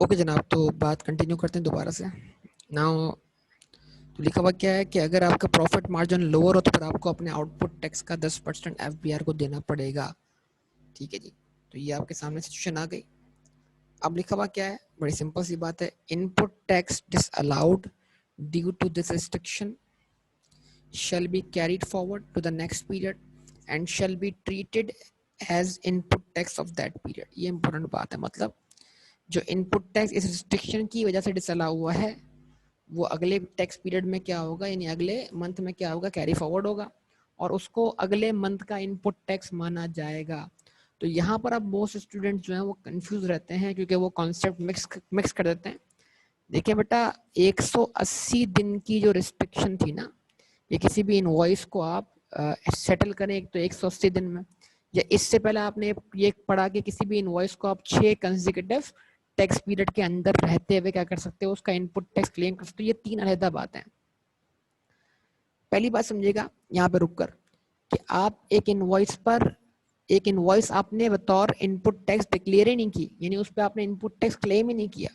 Okay जनाब, तो बात कंटिन्यू करते हैं दोबारा से। नाउ तो लिखा हुआ क्या है कि अगर आपका प्रॉफिट मार्जिन लोअर हो तो फिर आपको अपने आउटपुट टैक्स का 10% एफबीआर को देना पड़ेगा। ठीक है जी, तो ये आपके सामने सिचुएशन आ गई। अब लिखा हुआ क्या है, बड़ी सिंपल सी बात है। Input tax disallowed due to this restriction shall be carried forward to the next period and shall be treated as input tax of that period। ये इंपॉर्टेंट बात है। मतलब जो इनपुट टैक्स इस रिस्ट्रिक्शन की वजह से डिसअलाउ हुआ है वो अगले टैक्स पीरियड में क्या होगा, यानी अगले मंथ में क्या होगा, कैरी फॉरवर्ड होगा और उसको अगले मंथ का इनपुट टैक्स माना जाएगा। तो यहाँ पर अब बहुत स्टूडेंट जो हैं वो कंफ्यूज रहते हैं क्योंकि वो कॉन्सेप्ट मिक्स कर देते हैं। देखिए बेटा, 180 दिन की जो रिस्ट्रिक्शन थी ना, ये किसी भी इनवॉइस को आप सेटल करें एक तो 180 दिन में, या इससे पहले आपने ये पढ़ा कि किसी भी इनवॉइस को आप 6 कंसेक्यूटिव टैक्स पीरियड के अंदर रहते हुए क्या कर सकते हो, उसका इनपुट टैक्स क्लेम कर सकते हो। ये तीन अलग बात है। पहली बात समझिएगा यहाँ पे रुककर कि आप एक इनवॉइस आपने बतौर इनपुट टैक्स डिक्लेयर ही नहीं की, यानी उस पर आपने इनपुट टैक्स क्लेम ही नहीं किया।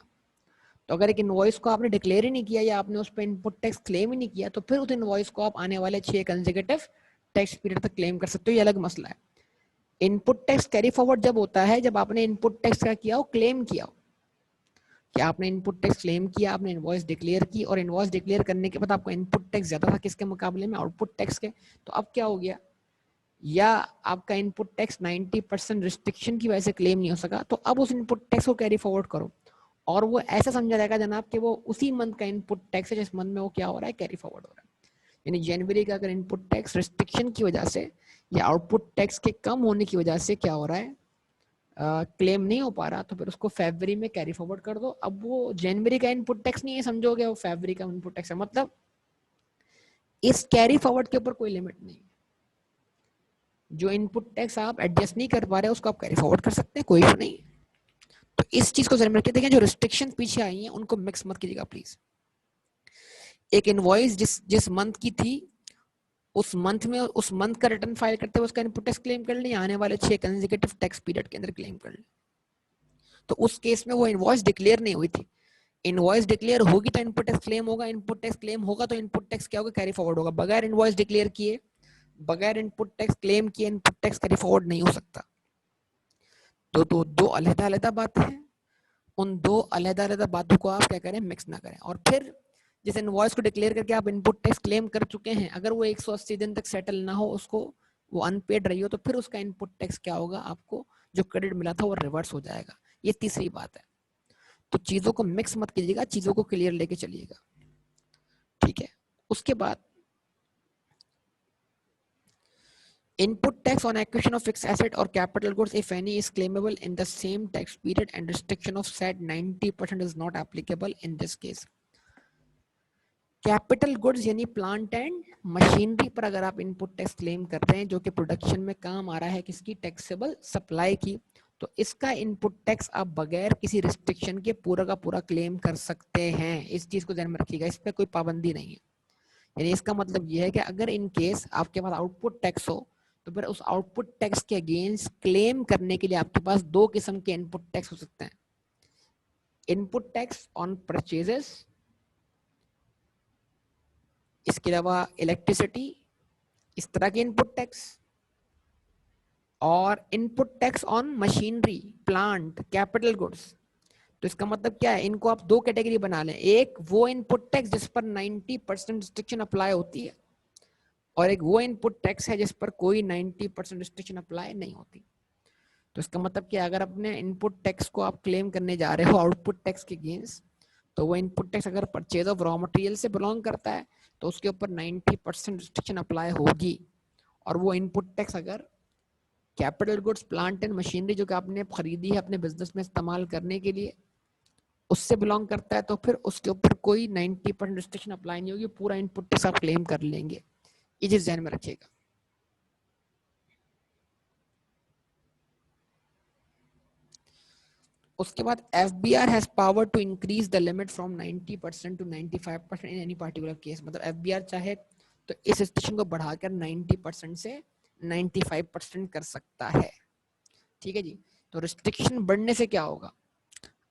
तो अगर एक इनवॉइस को आपने डिक्लेयर ही नहीं किया या आपने उस पर इनपुट टैक्स क्लेम ही नहीं किया तो फिर उस इनवॉइस को आप आने वाले 6 कंसेक्यूटिव टैक्स पीरियड तक क्लेम कर सकते हो। ये अलग मसला है। इनपुट टैक्स कैरी फॉरवर्ड जब होता है जब आपने इनपुट टैक्स क्या किया हो, क्लेम किया हो। कि आपने इनपुट टैक्स क्लेम किया, आपने इनवॉइस डिक्लेयर की और इनवॉइस डिक्लेयर करने के बाद आपको इनपुट टैक्स ज्यादा था किसके मुकाबले में, आउटपुट टैक्स के। तो अब क्या हो गया, या आपका इनपुट टैक्स 90% रिस्ट्रिक्शन की वजह से क्लेम नहीं हो सका, तो अब उस इनपुट टैक्स को कैरी फॉरवर्ड करो और वो ऐसा समझा जाएगा जनाब कि वो उसी मंथ का इनपुट टैक्स है जिस मंथ में वो क्या हो रहा है, कैरी फॉरवर्ड हो रहा है। यानी जनवरी का अगर इनपुट टैक्स रिस्ट्रिक्शन की वजह से या आउटपुट टैक्स के कम होने की वजह से क्या हो रहा है, क्लेम नहीं हो पा रहा, तो फिर उसको फरवरी में कैरी फॉरवर्ड कर दो। अब वो जनवरी का इनपुट टैक्स नहीं है, समझोगे, वो फरवरी का इनपुट टैक्स है। मतलब इस कैरी फॉरवर्ड के ऊपर कोई लिमिट नहीं। जो इनपुट टैक्स आप एडजस्ट नहीं कर पा रहे उसको आप कैरी फॉरवर्ड कर सकते हैं, कोई इशू नहीं। तो इस चीज को जरूर रखिए। देखिए जो रिस्ट्रिक्शन पीछे आई हैं उनको मिक्स मत कीजिएगा प्लीज। एक इनवॉइस जिस जिस मंथ की थी उस मंथ में उस मंथ का रिटर्न फाइल करते हुए उसका इनपुट टैक्स क्लेम कर लें, आने वाले 6 कंसेक्यूटिव टैक्स पीरियड के अंदर क्लेम कर लें। तो उस केस में वो इनवॉइस डिक्लेयर नहीं हुई थी। इनवॉइस डिक्लेयर होगी तो इनपुट टैक्स क्लेम होगा, इनपुट टैक्स क्लेम होगा तो इनपुट टैक्स क्या होगा, कैरी फॉरवर्ड होगा। बगैर इनवॉइस डिक्लेयर किए, बगैर इनपुट टैक्स क्लेम किए इनपुट टैक्स कैरी फॉरवर्ड नहीं हो सकता। तो दो अलग अलग बातें हैं। उन दो अलग अलग बातों को आप क्या करें, मिक्स ना करें। और फिर जिस इनवॉइस को डिक्लेयर करके आप इनपुट टैक्स क्लेम कर चुके हैं, अगर वो 180 दिन तक सेटल ना हो, उसको वो अनपेड रही हो, तो फिर उसका इनपुट टैक्स क्या होगा, आपको जो क्रेडिट मिला था वो रिवर्स हो जाएगा। ये तीसरी बात है। तो चीजों को मिक्स मत कीजिएगा, चीजों को क्लियर लेके चलिएगा। ठीक है। उसके बाद input tax on acquisition of fixed asset or capital goods if any is claimable in the same tax period and restriction of said 90% is not applicable in this case। Capital goods यानी plant and machinery पर अगर आप input tax claim कर रहे हैं जो कि production में काम आ रहा है किसकी, टैक्सेबल सप्लाई की, तो इसका इनपुट टैक्स आप बगैर किसी रिस्ट्रिक्शन के पूरा का पूरा क्लेम कर सकते हैं। इस चीज को ध्यान में रखिएगा, इस पर कोई पाबंदी नहीं है। यानी इसका मतलब यह है कि अगर इन केस आपके पास आउटपुट टैक्स हो तो फिर उस आउटपुट टैक्स के अगेंस्ट क्लेम करने के लिए आपके पास दो किस्म के इनपुट टैक्स हो सकते हैं। इनपुट टैक्स ऑन परचेजेस, इसके अलावा इलेक्ट्रिसिटी, इस तरह के इनपुट टैक्स, और input tax on machinery, plant, capital goods. तो इसका मतलब क्या है, इनको आप दो कैटेगरी बना लें। एक वो इनपुट टैक्स जिस पर 90% रिस्ट्रिक्शन अप्लाई होती है और एक वो इनपुट टैक्स है जिस पर कोई 90% रिस्ट्रिक्शन अप्लाई नहीं होती। तो इसका मतलब कि अगर अपने इनपुट टैक्स को आप क्लेम करने जा रहे हो आउटपुट टैक्स के अगेंस्ट, तो वो इनपुट टैक्स अगर परचेज ऑफ रॉ मटेरियल से बिलोंग करता है तो उसके ऊपर 90% रिस्ट्रिक्शन अप्लाई होगी। और वो इनपुट टैक्स अगर capital goods, plant and machinery जो कि आपने खरीदी है अपने बिजनेस में इस्तेमाल करने के लिए, उससे बिलोंग करता है तो फिर उसके ऊपर कोई 90% रिस्ट्रिक्शन अप्लाई नहीं होगी, पूरा इनपुट टैक्स आप क्लेम कर लेंगे। ये चीज ध्यान में रखिएगा। उसके बाद FBR has power to increase the limit from 90% to 95% in any particular case. मतलब FBR चाहे तो इस स्टेशन को बढ़ाकर 90% से 95% कर सकता है। ठीक है जी। तो रिस्ट्रिक्शन बढ़ने से क्या होगा,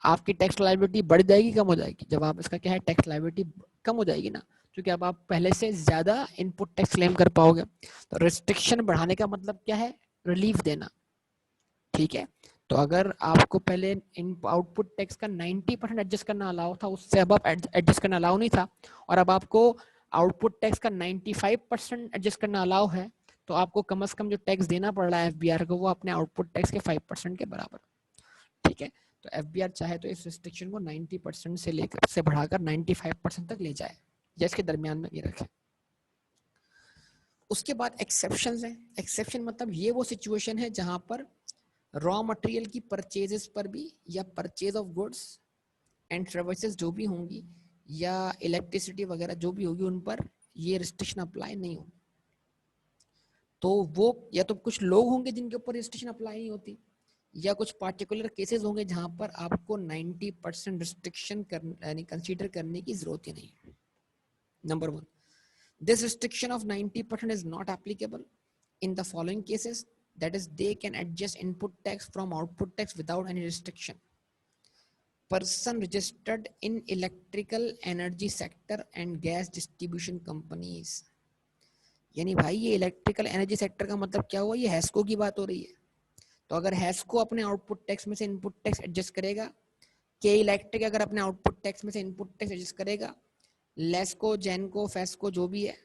आपकी टैक्स लायबिलिटी बढ़ जाएगी कम हो जाएगी? जब आप इसका क्या है टैक्स लायबिलिटी कम हो जाएगी ना, क्योंकि अब आप पहले से ज्यादा इनपुट टैक्स क्लेम कर पाओगे। तो रिस्ट्रिक्शन बढ़ाने का मतलब क्या है? रिलीफ देना, ठीक है। तो अगर आपको पहले इन आउटपुट टैक्स का 90% एडजस्ट करना अलाउ था, उससे अब आप एडजस्ट करना अलाउ नहीं था, और अब आपको आउटपुट टैक्स का 95% एडजस्ट करना अलाउ है, तो आपको कम से कम जो टैक्स देना पड़ रहा है एफबीआर को वो अपने आउटपुट टैक्स के 5% के बराबर, ठीक है। तो एफबीआर चाहे तो इस रिस्ट्रिक्शन को 90% से लेकर से बढ़ाकर 95% तक ले जाए, या इसके दरमियान में ये रखे। उसके बाद एक्सेप्शन है। एक्सेप्शन मतलब ये वो सिचुएशन है जहां पर रॉ मटेरियल की परचेजेस पर भी, या purchase of goods and services जो भी होंगी, या इलेक्ट्रिसिटी वगैरह जो भी होगी, उन पर ये रिस्ट्रिक्शन अप्लाई नहीं होगी। तो वो या तो कुछ लोग होंगे जिनके ऊपर रिस्ट्रिक्शन अप्लाई नहीं होती, या कुछ पार्टिकुलर केसेस होंगे जहां पर आपको 90% रिस्ट्रिक्शन यानी कंसीडर करने की जरूरत ही नहीं है। Number 1, this restriction of 90% is not applicable in the following cases, that is they can adjust input tax from output tax without any restriction. Person registered in electrical energy sector and gas distribution companies. यानी भाई ये electrical energy sector का मतलब क्या हुआ? ये हैस्को की बात हो रही है। तो अगर हैस्को अपने आउटपुट टैक्स में से इनपुट टैक्स एडजस्ट करेगा, के इलेक्ट्रिक अगर अपने आउटपुट टैक्स में से इनपुट टैक्स एडजस्ट करेगा, लेस्को, जेनको, फेस्को जो भी है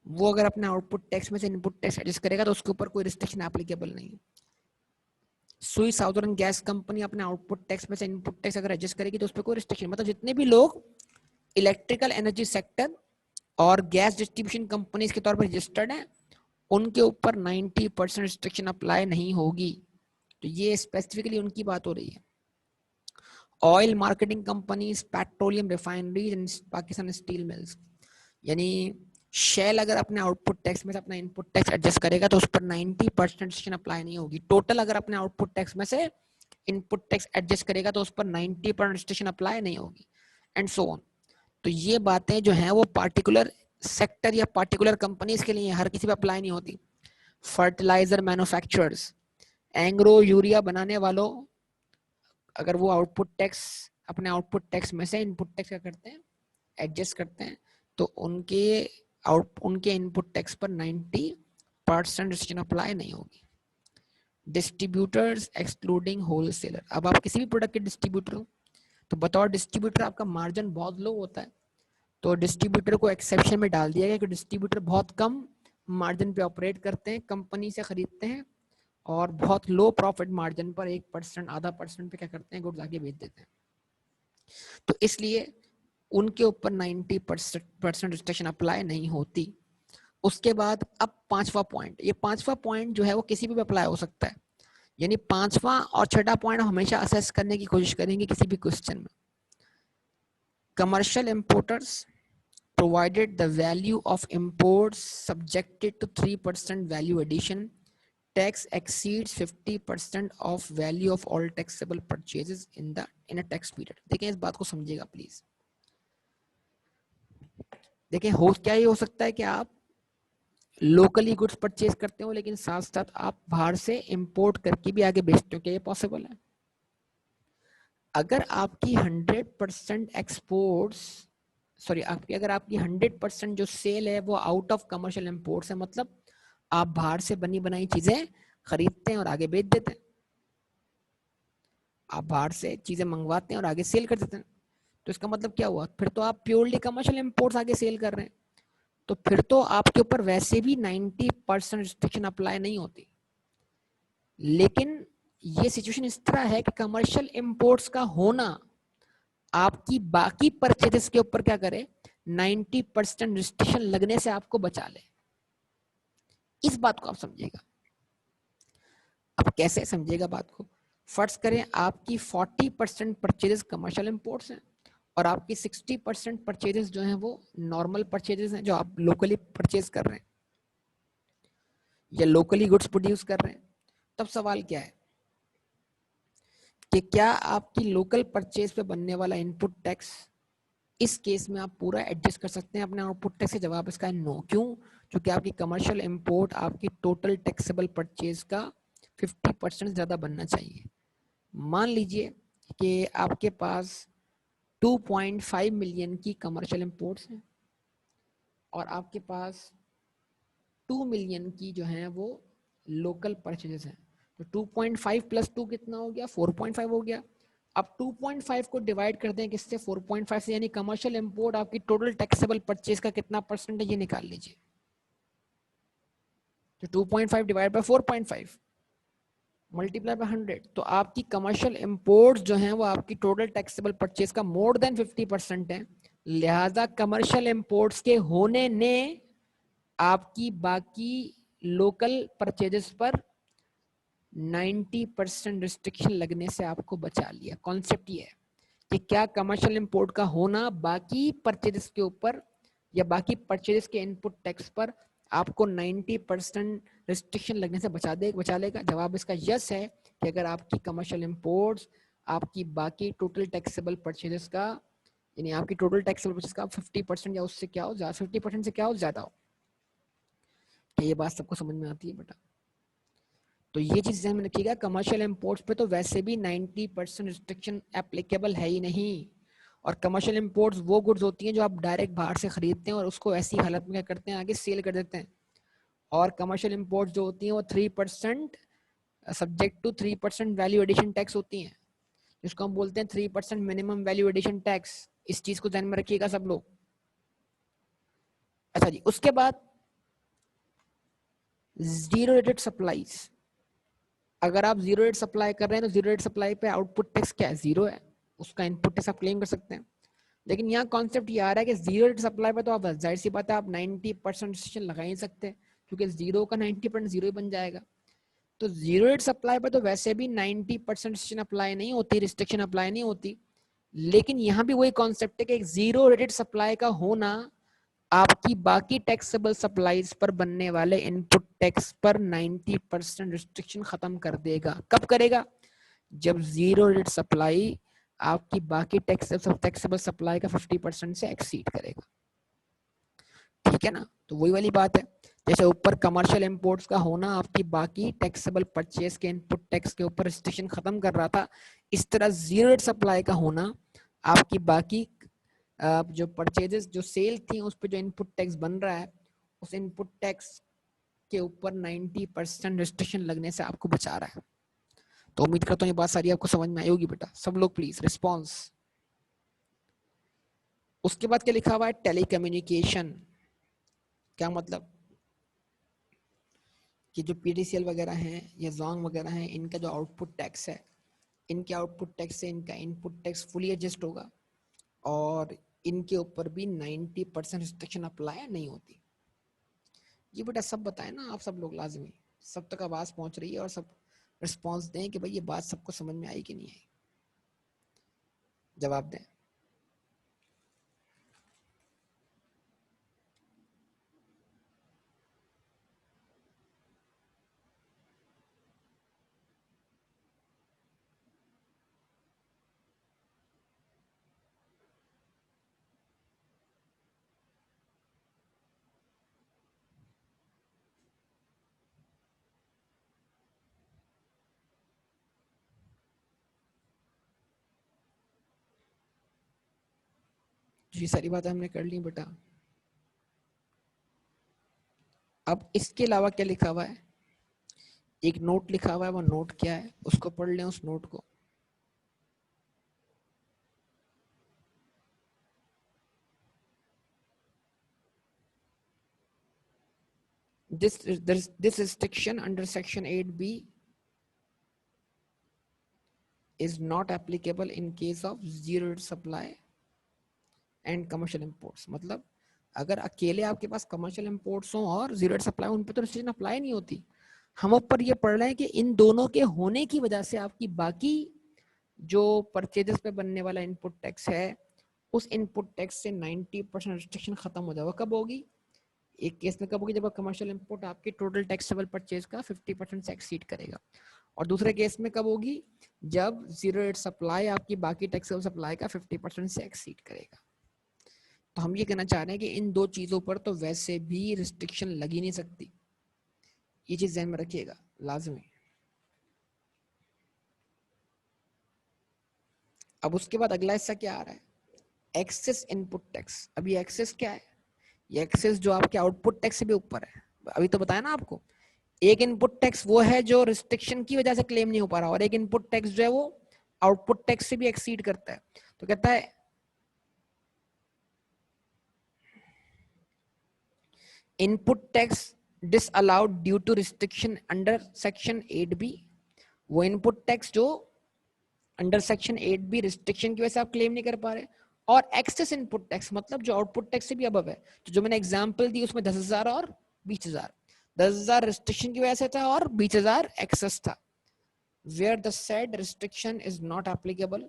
वो अगर अपने आउटपुट टैक्स में से इनपुट टैक्स एडजस्ट करेगा तो उसके ऊपर कोई रिस्ट्रिक्शन एप्लीकेबल नहीं है। सुई साउदर्न गैस कंपनी अपने आउटपुट टैक्स में से इनपुट टैक्स अगर एडजस्ट करेगी तो उस पर कोई रिस्ट्रिक्शन, मतलब जितने भी लोग इलेक्ट्रिकल एनर्जी सेक्टर और गैस डिस्ट्रीब्यूशन कंपनीज के तौर पर रजिस्टर्ड हैं उनके ऊपर 90% रिस्ट्रिक्शन अप्लाई नहीं होगी। तो ये स्पेसिफिकली उनकी बात हो रही है। Oil marketing companies, petroleum refineries and Pakistan steel mills, यानी शेल अगर अपने आउटपुट टैक्स में से अपना इनपुट टैक्स एडजस्ट करेगा तो उस पर 90% रिस्ट्रिक्शन अप्लाई नहीं होगी। टोटल अगर अपने आउटपुट टैक्स में से इनपुट टैक्स एडजस्ट करेगा तो उस पर 90% रिस्ट्रिक्शन अप्लाई नहीं होगी, एंड सो ऑन। तो ये बातें जो हैं वो पार्टिकुलर सेक्टर या पार्टिकुलर कंपनीज के लिए, हर किसी पे अप्लाई नहीं होती। फर्टिलाइजर मैन्युफैक्चरर्स, एंग्रो यूरिया बनाने वालों, अगर वो आउटपुट टैक्स अपने आउटपुट टैक्स में से इनपुट टैक्स क्या करते हैं? एडजस्ट करते हैं, तो उनके इनपुट टैक्स पर 90% रिस्ट्रिक्शन अप्लाई नहीं होगी। डिस्ट्रीब्यूटर्स एक्सक्लूडिंग होलसेलर, अब आप किसी भी प्रोडक्ट के डिस्ट्रीब्यूटर हो तो बतौर डिस्ट्रीब्यूटर आपका मार्जिन बहुत लो होता है, तो डिस्ट्रीब्यूटर को एक्सेप्शन में डाल दिया गया कि डिस्ट्रीब्यूटर बहुत कम मार्जिन पे ऑपरेट करते हैं, कंपनी से खरीदते हैं और बहुत लो प्रॉफिट मार्जिन पर 1%, आधा परसेंट पे क्या करते हैं? गुड्स आगे बेच देते हैं। तो इसलिए उनके ऊपर 90% रिस्ट्रिक्शन अप्लाई नहीं होती। उसके बाद अब पांचवा पॉइंट, ये पांचवा पॉइंट जो है वो किसी भी अप्लाई हो सकता है, यानी पांचवा और छठा पॉइंट हम हमेशा असेस करने की कोशिश करेंगे किसी भी क्वेश्चन में। Commercial importers provided the value of imports subjected to 3% value addition tax exceeds 50% of value of all taxable purchases in a tax period। देखें, इस बात को समझिएगा प्लीज। देखें, हो क्या ये हो सकता है कि आप लोकली गुड्स परचेज करते हो लेकिन साथ साथ आप बाहर से इंपोर्ट करके भी आगे बेचते हो, क्या ये पॉसिबल है? अगर आपकी 100% एक्सपोर्ट्स, सॉरी अगर आपकी 100% जो सेल है वो आउट ऑफ कमर्शियल इंपोर्ट्स है, मतलब आप बाहर से बनी बनाई चीजें खरीदते हैं और आगे बेच देते हैं, आप बाहर से चीजें मंगवाते हैं और आगे सेल कर देते हैं, तो इसका मतलब क्या हुआ? फिर तो आप प्योरली कमर्शियल इंपोर्ट्स आगे सेल कर रहे हैं, तो फिर तो आपके ऊपर वैसे भी 90% रिस्ट्रिक्शन अप्लाई नहीं होती। लेकिन ये सिचुएशन इस तरह है कि कमर्शियल इंपोर्ट्स का होना आपकी बाकी परचेजेस के ऊपर क्या करे? 90% रिस्ट्रिक्शन लगने से आपको बचा ले। इस बात को आप समझिएगा। अब कैसे समझिएगा बात को? फर्ज करें आपकी 40% परचेजेस कमर्शियल इंपोर्ट्स हैं और आपकी 60% परचेजेस जो हैं वो नॉर्मल परचेजेस हैं, जो आप लोकली परचेज कर रहे हैं या लोकली गुड्स प्रोड्यूस कर रहे हैं। तब सवाल क्या है कि क्या आपकी लोकल परचेज पे बनने वाला इनपुट टैक्स इस केस में आप पूरा एडजस्ट कर सकते हैं अपने आउटपुट टैक्स से? जवाब इसका है नो। क्यों? क्योंकि आपकी कमर्शियल इंपोर्ट आपकी टोटल टैक्सेबल परचेज का 50% ज्यादा बनना चाहिए। मान लीजिए कि आपके पास 2.5 मिलियन की कमर्शियल इंपोर्ट्स हैं और आपके पास 2 मिलियन की जो है वो लोकल परचेजेस हैं। तो 2.5 प्लस 2 कितना हो गया? 4.5 हो गया। अब 2.5 को डिवाइड करते हैं किससे? 4.5 से, यानी कमर्शियल इंपोर्ट आपकी टोटल टैक्सेबल परचेज का कितना परसेंट है ये निकाल लीजिए। तो 2.5 डिवाइड बाय 4.5 मल्टीप्लाई बाय 100, तो आपकी कमर्शियल इंपोर्ट्स जो हैं वो आपकी टोटल टैक्सेबल परचेज का मोर देन 50% है। लिहाजा कमर्शियल इंपोर्ट्स के होने ने आपकी बाकी लोकल परचेजेस पर 90% रिस्ट्रिक्शन लगने से आपको बचा लिया। कॉन्सेप्ट ये है कि क्या कमर्शियल इंपोर्ट का होना बाकी परचेजेस के ऊपर या बाकी परचेजेस के इनपुट टैक्स पर आपको 90% रिस्ट्रिक्शन लगने से बचा लेगा। जवाब इसका यस है कि अगर आपकी कमर्शियल इंपोर्ट्स आपकी बाकी टोटल टैक्सेबल परचेजेस का, यानी आपकी टोटल टैक्सेबल परचेज का 50% या उससे क्या हो, 50% से क्या हो, ज्यादा हो। तो ये बात सबको समझ में आती है बेटा? तो ये चीज ध्यान में रखिएगा, कमर्शियल इंपोर्ट्स पे तो वैसे भी 90% रिस्ट्रिक्शन एप्लीकेबल है ही नहीं। और कमर्शियल इंपोर्ट्स वो गुड्स होती हैं जो आप डायरेक्ट बाहर से खरीदते हैं और उसको ऐसी हालत में क्या करते हैं, आगे सेल कर देते हैं। और कमर्शियल इंपोर्ट्स जो होती हैं वो 3% subject to 3% value addition tax होती हैं, जिसको हम बोलते हैं 3% मिनिमम वैल्यू एडिशन टैक्स। इस चीज को ध्यान में रखिएगा सब लोग। अच्छा जी, उसके बाद जीरो रेटेड सप्लाईज। अगर आप जीरो रेट सप्लाई कर रहे हैं तो जीरो रेट सप्लाई पे आउटपुट टैक्स क्या है? जीरो है, उसका इनपुट टैक्स आप क्लेम कर सकते हैं। लेकिन यहाँ कॉन्सेप्ट ये आ रहा है कि जीरो रेट सप्लाई पे तो आप, जाहिर सी बात है, आप 90% रिस्ट्रिक्शन लगा ही सकते हैं, क्योंकि जीरो का 90% जीरो ही बन जाएगा। तो जीरो रेट सप्लाई पे तो वैसे भी 90% रिस्ट्रिक्शन अप्लाई नहीं होती, रिस्ट्रिक्शन अप्लाई नहीं होती। लेकिन यहाँ भी वही कॉन्सेप्ट है कि जीरो रेटेड सप्लाई का होना आपकी बाकी टैक्सेबल सप्लाईज पर बनने वाले इनपुट टैक्स पर 90% रिस्ट्रिक्शन खत्म कर देगा। कब करेगा? जब जीरो रेट सप्लाई आपकी बाकी टैक्सेबल सप्लाई का 50% से एक्सीड करेगा। ठीक है ना? तो वही वाली बात है, जैसे ऊपर कमर्शियल इंपोर्ट्स का होना आपकी बाकी टैक्सेबल परचेज के इनपुट टैक्स के ऊपर रिस्ट्रिक्शन खत्म कर रहा था, इस तरह जीरो रेट सप्लाई का होना आपकी बाकी जो परचेजेस, जो सेल थी, उस पर जो इनपुट टैक्स बन रहा है, उस इनपुट टैक्स के ऊपर 90% रिस्ट्रिक्शन लगने से आपको बचा रहा है। तो उम्मीद करता हूँ ये बात सारी आपको समझ में आई होगी बेटा। सब लोग प्लीज रिस्पॉन्स। उसके बाद क्या लिखा हुआ है? टेलीकम्युनिकेशन। क्या मतलब? कि जो पीडीसीएल वगैरह हैं या जोंग वगैरह हैं, इनका जो आउटपुट टैक्स है, इनके आउटपुट टैक्स से इनका इनपुट टैक्स फुली एडजस्ट होगा और इनके ऊपर भी 90% रिस्ट्रिक्शन अप्लाई नहीं होती। ये बेटा सब बताए ना आप सब लोग, लाजमी सब तक आवाज पहुंच रही है और सब रिस्पॉन्स दें कि भाई ये बात सबको समझ में आई कि नहीं आई। जवाब दें। जी सारी बातें हमने कर ली बेटा। अब इसके अलावा क्या लिखा हुआ है? एक नोट लिखा हुआ है, वो नोट क्या है उसको पढ़ लें, उस नोट को। This restriction under section 8B is not applicable in case of zero rate supply and commercial imports। मतलब अगर अकेले आपके पास कमर्शियल इंपोर्ट्स हो और जीरो रेट सप्लाई, उन पे तो रिस्ट्रिक्शन अप्लाई नहीं होती। हम ऊपर ये पढ़ रहे हैं कि इन दोनों के होने की वजह से आपकी बाकी जो परचेजेस पे बनने वाला इनपुट टैक्स है, उस इनपुट टैक्स से 90% रिस्ट्रिक्शन खत्म हो जाएगा। कब होगी? एक केस में कब होगी? जब कमर्शियल इंपोर्ट आपके टोटल टैक्सेबल परचेज का 50% से एक्सीड करेगा। और दूसरे केस में कब होगी? जब जीरो रेट सप्लाई आपकी बाकी टैक्सेबल सप्लाई का 50% से एक्सीड करेगा। तो हम ये कहना चाह रहे हैं कि इन दो चीजों पर तो वैसे भी रिस्ट्रिक्शन लग ही नहीं सकती। ये चीज ध्यान में रखिएगा लाजमी। अब उसके बाद अगला हिस्सा क्या आ रहा है, एक्सेस इनपुट टैक्स। अभी एक्सेस क्या है, ये एक्सेस जो आपके आउटपुट टैक्स से भी ऊपर है। अभी तो बताया ना आपको, एक इनपुट टैक्स वो है जो रिस्ट्रिक्शन की वजह से क्लेम नहीं हो पा रहा, और एक इनपुट टैक्स जो है वो आउटपुट टैक्स से भी एक्सीड करता है। तो कहता है input tax disallowed due to restriction under section 8B, वो इनपुट टैक्स जो अंडर सेक्शन 8B रिस्ट्रिक्शन की वजह से आप क्लेम नहीं कर पा रहे, और एक्सेस इनपुट टैक्स मतलब जो आउटपुट टैक्स से भी अबव है। तो जो मैंने एग्जांपल दी उसमें 10,000 और 20,000, 10,000 रिस्ट्रिक्शन की वजह से था और 20,000 एक्सेस था। Where the said restriction is not applicable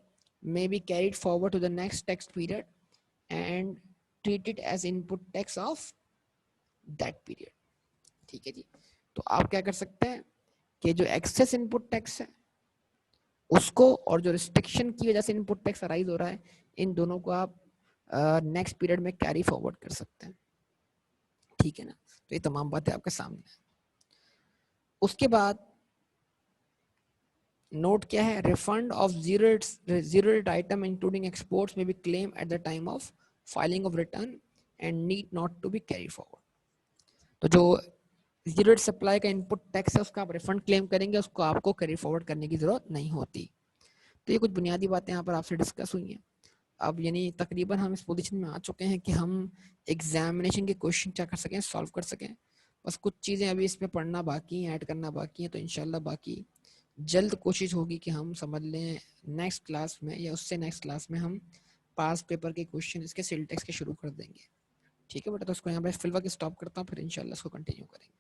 may be carried forward to the next tax period and treated as input tax of that period। ठीक है जी। तो आप क्या कर सकते हैं कि जो एक्सेस इनपुट टैक्स है उसको, और जो रिस्ट्रिक्शन की वजह से इनपुट टैक्स अराइज हो रहा है, इन दोनों को आप नेक्स्ट पीरियड में कैरी फॉरवर्ड कर सकते हैं। ठीक है ना, तो ये तमाम बातें आपके सामने है। उसके बाद नोट क्या है, refund of zero rate item including exports में be claim at the time of filing of return and need not to be carry forward. तो जो जीरो रेट सप्लाई का इनपुट टैक्स है उसका आप रिफंड क्लेम करेंगे, उसको आपको कैरी फॉरवर्ड करने की जरूरत नहीं होती। तो ये कुछ बुनियादी बातें यहाँ पर आपसे डिस्कस हुई हैं। अब यानी तकरीबन हम इस पोजीशन में आ चुके हैं कि हम एग्जामिनेशन के क्वेश्चन क्या कर सकें, सॉल्व कर सकें। बस कुछ चीज़ें अभी इसमें पढ़ना बाकी हैं, ऐड करना बाकी है, तो इंशाल्लाह बाकी जल्द कोशिश होगी कि हम समझ लें नेक्स्ट क्लास में, या उससे नेक्स्ट क्लास में हम पास पेपर के क्वेश्चन इसके सिलटेक्स के शुरू कर देंगे। ठीक है बेटा, तो उसको यहाँ पर फिलहाल स्टॉप करता हूँ, फिर इंशाल्लाह इसको कंटिन्यू करेंगे।